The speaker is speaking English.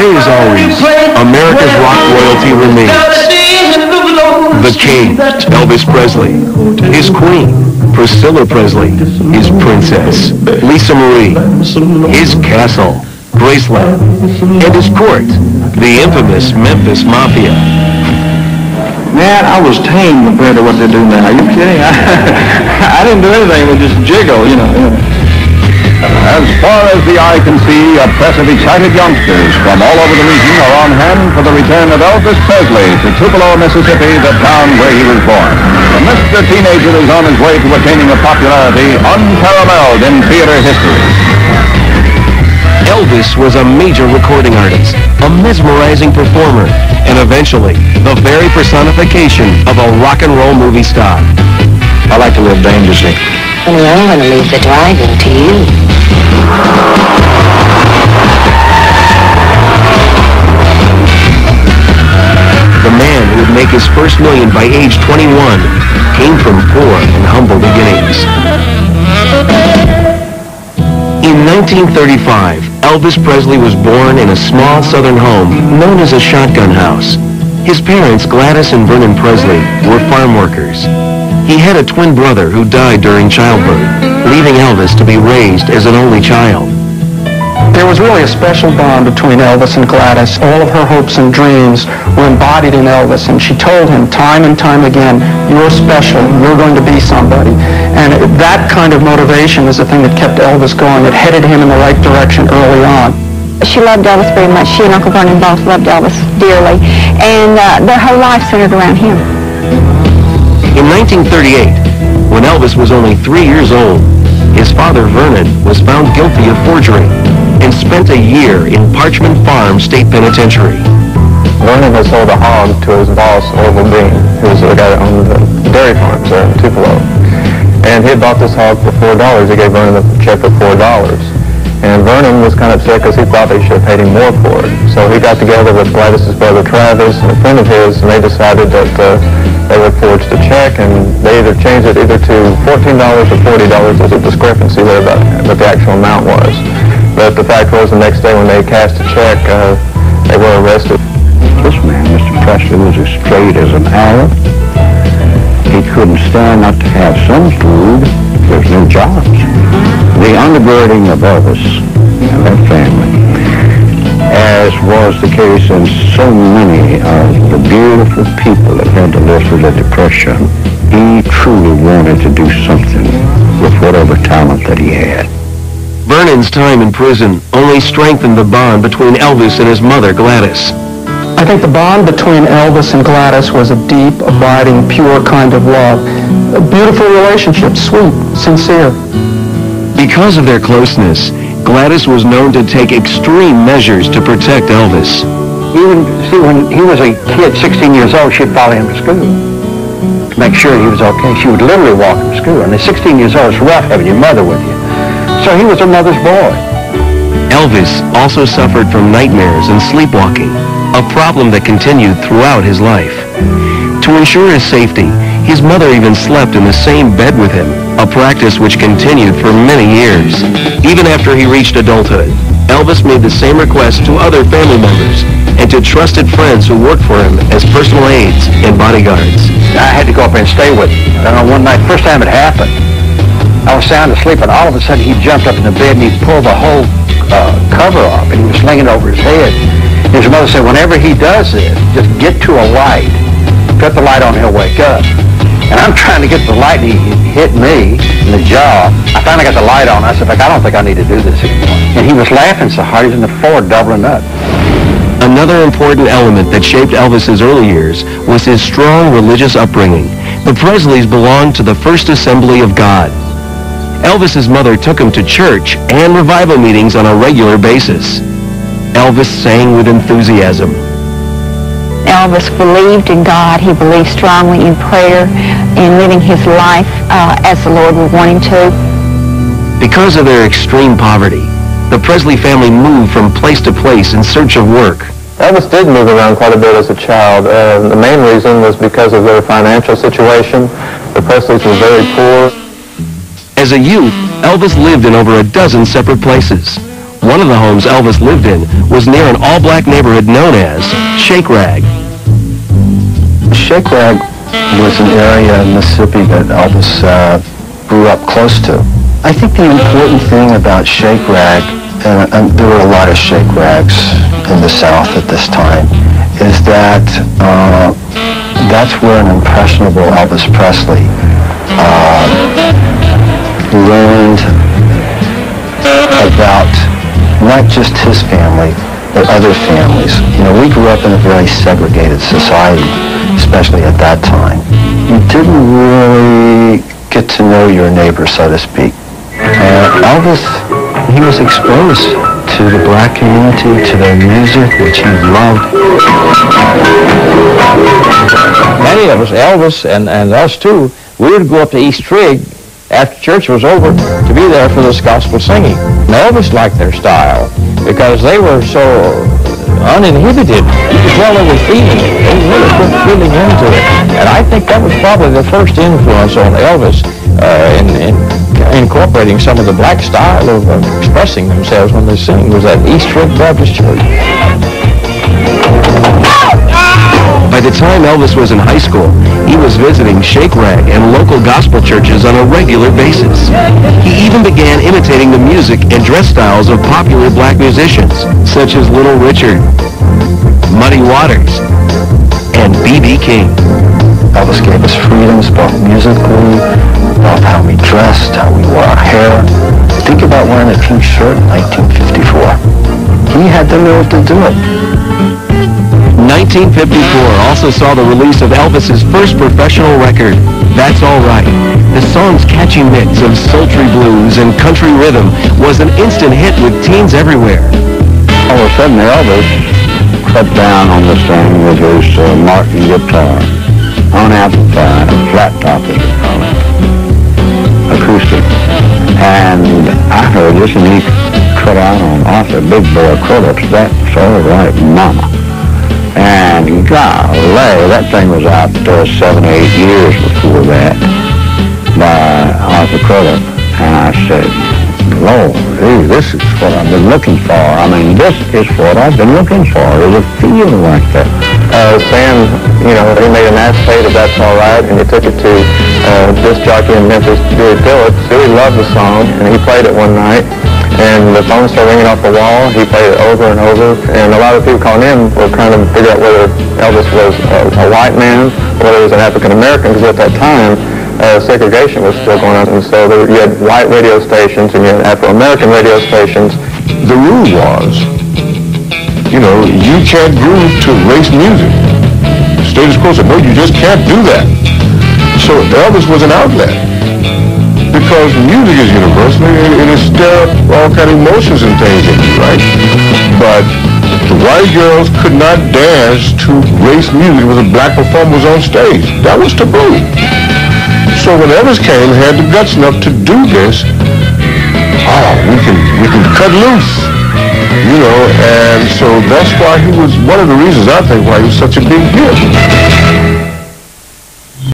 Great as always, America's rock royalty remains. The king, Elvis Presley. His queen, Priscilla Presley. His princess, Lisa Marie. His castle, Graceland. And his court, the infamous Memphis Mafia. Man, I was tame compared to what they do now. Are you kidding? I didn't do anything but just jiggle, you know. As far as the eye can see, a press of excited youngsters from all over the region are on hand for the return of Elvis Presley to Tupelo, Mississippi, the town where he was born. The Mr. Teenager is on his way to attaining a popularity unparalleled in theater history. Elvis was a major recording artist, a mesmerizing performer, and eventually the very personification of a rock and roll movie star. I like to live dangerously. Honey, I'm going to leave the driving to you. The man who would make his first million by age 21 came from poor and humble beginnings. In 1935, Elvis Presley was born in a small southern home known as a shotgun house. His parents, Gladys and Vernon Presley, were farm workers. He had a twin brother who died during childbirth, leaving Elvis to be raised as an only child. There was really a special bond between Elvis and Gladys. All of her hopes and dreams were embodied in Elvis, and she told him time and time again, you're special, you're going to be somebody. And that kind of motivation is the thing that kept Elvis going. It headed him in the right direction early on. She loved Elvis very much. She and Uncle Vernon both loved Elvis dearly, and their whole life centered around him. In 1938, when Elvis was only 3 years old, his father, Vernon, was found guilty of forgery and spent a year in Parchment Farm State Penitentiary. Vernon had sold a hog to his boss, Orville Bean, who was the guy that owned the dairy farms there in Tupelo. And he had bought this hog for $4. He gave Vernon a check for $4. And Vernon was kind of upset because he thought they should have paid him more for it. So he got together with Gladys's brother Travis and a friend of his, and they decided that they would forge the check, and they either changed it either to $14 or $40. There's a discrepancy there about what the actual amount was. But the fact was, the next day when they cashed the check, they were arrested. This man, Mr. Presley, was as straight as an arrow. He couldn't stand not to have some food. There's no jobs. The undergirding of Elvis and that family, as was the case in so many of the beautiful people that had to live through the Depression, he truly wanted to do something with whatever talent that he had. Vernon's time in prison only strengthened the bond between Elvis and his mother, Gladys. I think the bond between Elvis and Gladys was a deep, abiding, pure kind of love. A beautiful relationship, sweet, sincere. Because of their closeness, Gladys was known to take extreme measures to protect Elvis. Even, see, when he was a kid, 16 years old, she'd follow him to school to make sure he was okay. She would literally walk him to school. And at 16 years old, it's rough having your mother with you. So he was her mother's boy. Elvis also suffered from nightmares and sleepwalking, a problem that continued throughout his life. To ensure his safety, his mother even slept in the same bed with him, a practice which continued for many years. Even after he reached adulthood, Elvis made the same request to other family members and to trusted friends who worked for him as personal aides and bodyguards. I had to go up there and stay with him. And one night, first time it happened, I was sound asleep, and all of a sudden he jumped up in the bed and he pulled the whole cover off, and he was slinging it over his head. His mother said, whenever he does this, just get to a light. Put the light on, he'll wake up. And I'm trying to get the light, and he hit me in the jaw. I finally got the light on. I said, I don't think I need to do this anymore. And he was laughing so hard, he was in the floor doubling up. Another important element that shaped Elvis's early years was his strong religious upbringing. The Presleys belonged to the First Assembly of God. Elvis's mother took him to church and revival meetings on a regular basis. Elvis sang with enthusiasm. Elvis believed in God. He believed strongly in prayer, in living his life as the Lord would want him to. Because of their extreme poverty, the Presley family moved from place to place in search of work. Elvis did move around quite a bit as a child. The main reason was because of their financial situation. The Presleys were very poor. As a youth, Elvis lived in over a dozen separate places. One of the homes Elvis lived in was near an all-black neighborhood known as Shake Rag. Shake Rag was an area in Mississippi that Elvis grew up close to. I think the important thing about Shake Rag, and there were a lot of Shake Rags in the South at this time, is that that's where an impressionable Elvis Presley learned about not just his family, but other families. You know, we grew up in a very segregated society, especially at that time. You didn't really get to know your neighbor, so to speak. Elvis, he was exposed to the black community, to their music, which he loved. Many of us, Elvis and us too, we would go up to East Trigg after church was over to be there for this gospel singing. And Elvis liked their style because they were so uninhibited. You could tell they were feeling it. They really put feeling into it. And I think that was probably the first influence on Elvis in incorporating some of the black style of expressing themselves when they sing, was at East Trigg Baptist Church. By the time Elvis was in high school, he was visiting Shake Rag and local gospel churches on a regular basis. He even began imitating the music and dress styles of popular black musicians, such as Little Richard, Muddy Waters, and B.B. King. Elvis gave us freedoms, both musically, both how we dressed, how we wore our hair. Think about wearing a pink shirt in 1954. He had the nerve to do it. 1954 also saw the release of Elvis's first professional record, That's All Right. The song's catchy mix of sultry blues and country rhythm was an instant hit with teens everywhere. All of a sudden, Elvis cut down on this thing with his Martin guitar, unamplified, flat top as they call it, acoustic. And I heard this, and he cut out on Arthur Big Boy Crudups, That's All Right, Mama. And golly, that thing was out 7 or 8 years before that by Arthur Crudup. And I said, Lord, this is what I've been looking for. I mean, this is what I've been looking for, is a feel like that. Sam, you know, he made an acetate of That's All Right, and he took it to disc jockey in Memphis, Dewey Phillips. Dewey loved the song, and he played it one night. And the phone started ringing off the wall. He played it over and over. And a lot of people calling in were trying to figure out whether Elvis was a white man or whether he was an African-American, because at that time, segregation was still going on. And so you had white radio stations and you had Afro-American radio stations. The rule was, you know, you can't groove to race music. The status quo said, no, you just can't do that. So Elvis was an outlet. Because music is universal, it is stir up all kind of emotions and things in you, right? But the white girls could not dance to race music when a black performer was on stage. That was taboo. So when Elvis came and had the guts enough to do this, we can cut loose, you know, and so that's why he was, one of the reasons I think why he was such a big hit.